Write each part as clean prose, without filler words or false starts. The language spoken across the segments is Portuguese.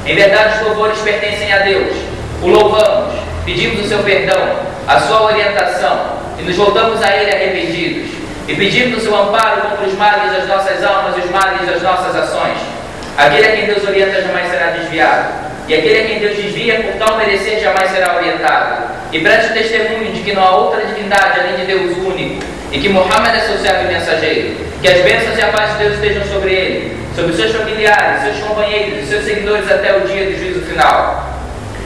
Em verdade, os louvores pertencem a Deus. O louvamos, pedimos o seu perdão, a sua orientação, e nos voltamos a Ele arrependidos. E pedimos o seu amparo contra os males das nossas almas e os males das nossas ações. Aquele a quem Deus orienta jamais será desviado. E aquele a quem Deus desvia, por tal merecer, jamais será orientado. E preste testemunho de que não há outra divindade além de Deus único, e que Muhammad é seu servo e mensageiro. Que as bênçãos e a paz de Deus estejam sobre ele, sobre seus familiares, seus companheiros e seus seguidores até o dia do juízo final.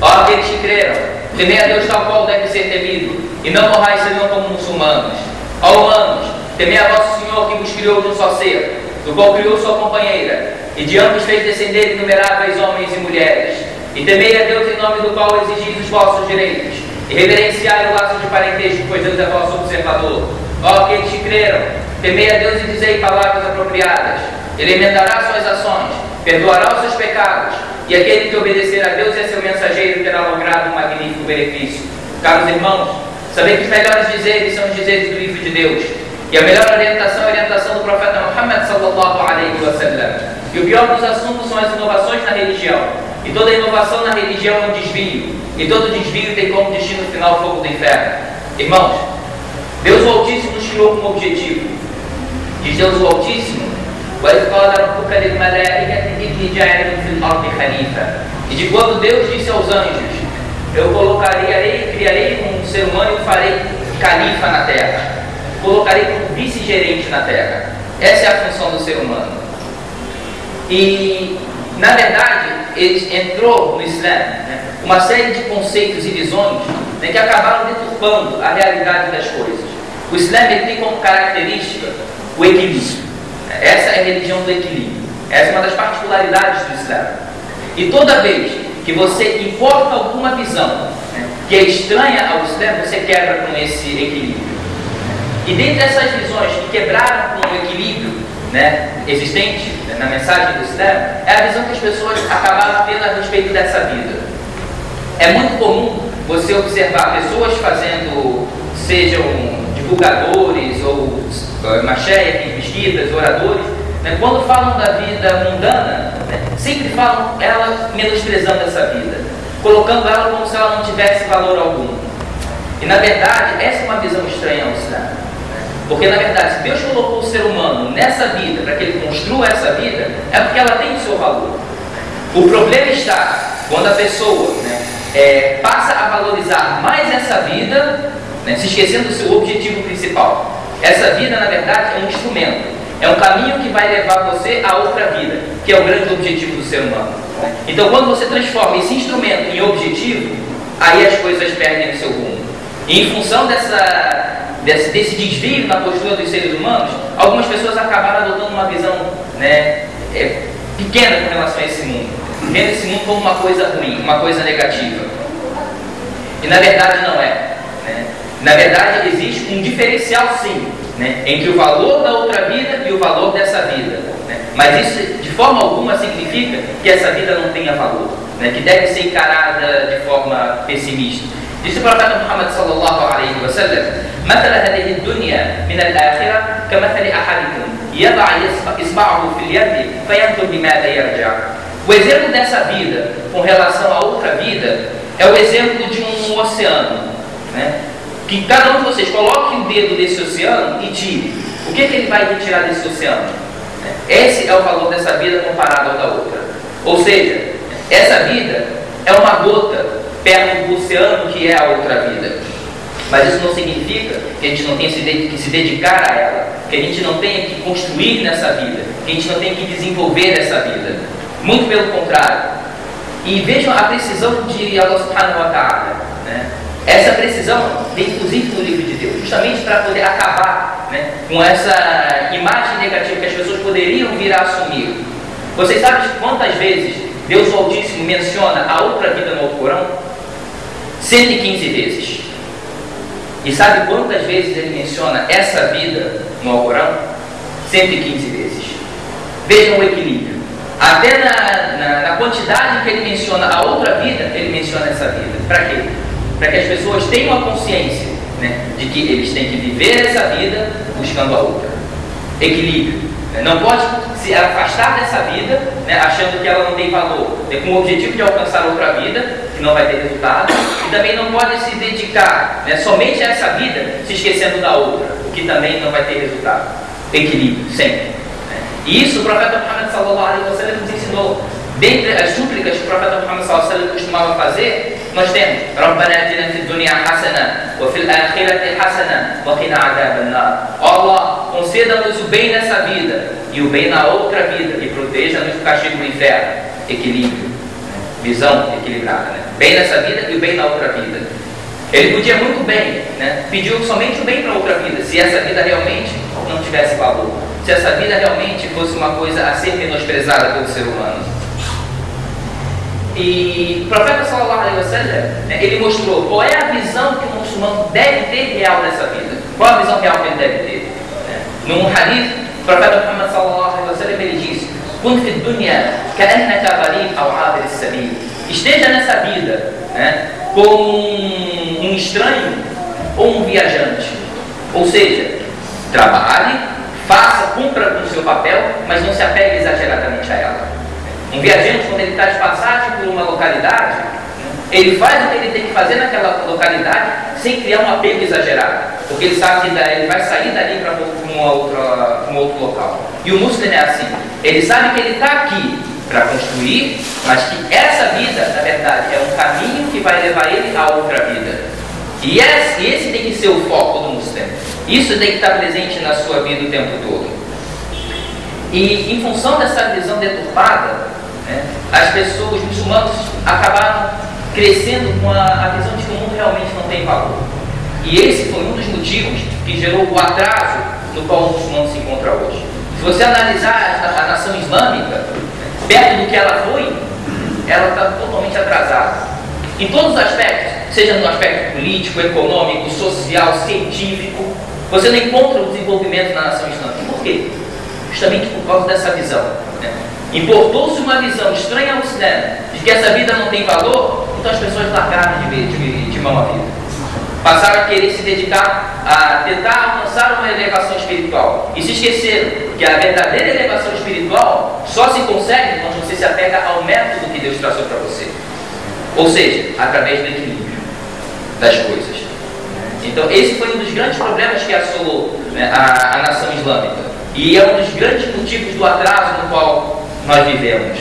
Ó aqueles que creram, temei a Deus tal qual deve ser temido, e não morrais senão como muçulmanos. Ó humanos, temei a vosso Senhor que vos criou de um só ser, do qual criou sua companheira, e de ambos fez descender inumeráveis homens e mulheres. E temei a Deus em nome do qual exigis os vossos direitos, e reverenciai o laço de parentesco, pois Deus é vosso observador. Ó aqueles que creram, temei a Deus e dizei palavras apropriadas. Ele emendará suas ações, perdoará os seus pecados, e aquele que obedecer a Deus e a seu mensageiro terá logrado um magnífico benefício. Caros irmãos, sabei que os melhores dizeres são os dizeres do livro de Deus, e a melhor orientação é a orientação do profeta Muhammad sallallahu alaihi wa sallam. E o pior dos assuntos são as inovações na religião, e toda inovação na religião é um desvio, e todo desvio tem como destino final o fogo do inferno. Irmãos, Deus o Altíssimo nos criou com um objetivo. Diz Deus o Altíssimo: e de quando Deus disse aos anjos: eu criarei um ser humano e o farei califa na terra, colocarei como vice-gerente na terra. Essa é a função do ser humano. E na verdade ele entrou no Islã, uma série de conceitos e visões, que acabaram deturpando a realidade das coisas. O Islã tem como característica o equilíbrio. Essa é a religião do equilíbrio. Essa é uma das particularidades do Islã. E toda vez que você importa alguma visão que é estranha ao Islã, você quebra com esse equilíbrio. E dentre essas visões que quebraram com o equilíbrio existente na mensagem do Islã, é a visão que as pessoas acabaram tendo a respeito dessa vida. É muito comum você observar pessoas fazendo, sejam divulgadores ou macheias, mesquitas, oradores, quando falam da vida mundana, sempre falam ela menosprezando essa vida, colocando ela como se ela não tivesse valor algum. E na verdade, essa é uma visão estranha ao Islã. Porque na verdade, se Deus colocou o ser humano nessa vida, para que ele construa essa vida, é porque ela tem o seu valor. O problema está quando a pessoa passa a valorizar mais essa vida, se esquecendo do seu objetivo principal. Essa vida, na verdade, é um instrumento, é um caminho que vai levar você a outra vida, que é o grande objetivo do ser humano. Então, quando você transforma esse instrumento em objetivo, aí as coisas perdem o seu rumo. E em função desse desvio na postura dos seres humanos, algumas pessoas acabaram adotando uma visão pequena com relação a esse mundo, vendo esse mundo como uma coisa ruim, uma coisa negativa. E na verdade não é. Na verdade existe um diferencial sim, entre o valor da outra vida e o valor dessa vida. Mas isso de forma alguma significa que essa vida não tenha valor, que deve ser encarada de forma pessimista. Disse o profeta Muhammad sallallahu alaihi wa sallam: مثل هذه الدنيا من الآخرة كمثل أحدكم يضع إصبعه في اليد فينظر بماذا يرجع. O exemplo dessa vida com relação à outra vida é o exemplo de um oceano, que cada um de vocês coloque o dedo nesse oceano e tire. O que ele vai retirar desse oceano? Esse é o valor dessa vida comparado ao da outra. Ou seja, essa vida é uma gota perto do oceano que é a outra vida. Mas isso não significa que a gente não tenha que se dedicar a ela, que a gente não tenha que construir nessa vida, que a gente não tenha que desenvolver essa vida. Muito pelo contrário. E vejam a precisão de Allah subhanahu wa ta'ala. Essa precisão vem inclusive no livro de Deus, justamente para poder acabar com essa imagem negativa que as pessoas poderiam vir a assumir. Vocês sabem quantas vezes Deus o Altíssimo menciona a outra vida no Alcorão? 115 vezes. E sabe quantas vezes ele menciona essa vida no Alcorão? 115 vezes. Vejam o equilíbrio. Até na quantidade que ele menciona a outra vida, ele menciona essa vida. Para quê? Para que as pessoas tenham a consciência de que eles têm que viver essa vida buscando a outra. Equilíbrio. Não pode se afastar dessa vida, né, achando que ela não tem valor, com o objetivo de alcançar outra vida, que não vai ter resultado, e também não pode se dedicar, né, somente a essa vida, se esquecendo da outra, o que também não vai ter resultado. Equilíbrio, sempre. Né? E isso o profeta Muhammad sallallahu alaihi wasallam nos ensinou. Dentre as súplicas que o profeta Muhammad sallallahu alaihi wasallam costumava fazer, nós temos Rabbana atina fid dunya hasana wa fil akhirati hasana wa qina adhaban nar. Allah, conceda-nos o bem nessa vida e o bem na outra vida e proteja-nos do castigo do inferno. Equilíbrio, visão equilibrada, né? Bem nessa vida e o bem na outra vida. Ele podia muito bem, né? Pediu somente o bem para outra vida, se essa vida realmente não tivesse valor, se essa vida realmente fosse uma coisa a ser menosprezada pelo ser humano. E o profeta sallallahu alaihi wasallam, né, ele mostrou qual é a visão que o muçulmano deve ter real dessa vida. Qual a visão real que ele deve ter? Num hadith, o profeta Muhammad sallallahu alaihi wasallam, ele diz: "Kun fi dunya ka'annaka gharib aw 'abir as-sabil." Esteja nessa vida, né, como um estranho ou um viajante. Ou seja, trabalhe, faça, cumpra com o seu papel, mas não se apegue exageradamente a ela. Um viajante, quando ele está de passagem por uma localidade, ele faz o que ele tem que fazer naquela localidade sem criar um apego exagerado, porque ele sabe que ele vai sair dali para um outro local. E o muçulmano é assim, ele sabe que ele está aqui para construir, mas que essa vida, na verdade, é um caminho que vai levar ele a outra vida. E esse tem que ser o foco do muçulmano. Isso tem que estar presente na sua vida o tempo todo. E em função dessa visão deturpada, né, as pessoas, os muçulmanos, acabaram crescendo com a visão de que o mundo realmente não tem valor. E esse foi um dos motivos que gerou o atraso no qual o muçulmano se encontra hoje. Se você analisar a nação islâmica, perto do que ela foi, ela está totalmente atrasada. Em todos os aspectos, seja no aspecto político, econômico, social, científico, você não encontra o desenvolvimento da nação islâmica. Por quê? Justamente por causa dessa visão. Né? Importou-se uma visão estranha ao Islã, de que essa vida não tem valor, então as pessoas largaram de mão a vida. Passaram a querer se dedicar a tentar alcançar uma elevação espiritual. E se esqueceram que a verdadeira elevação espiritual só se consegue quando você se apega ao método que Deus traçou para você. Ou seja, através do equilíbrio das coisas. Então esse foi um dos grandes problemas que assolou, né, a nação islâmica. E é um dos grandes motivos do atraso no qual nós vivemos.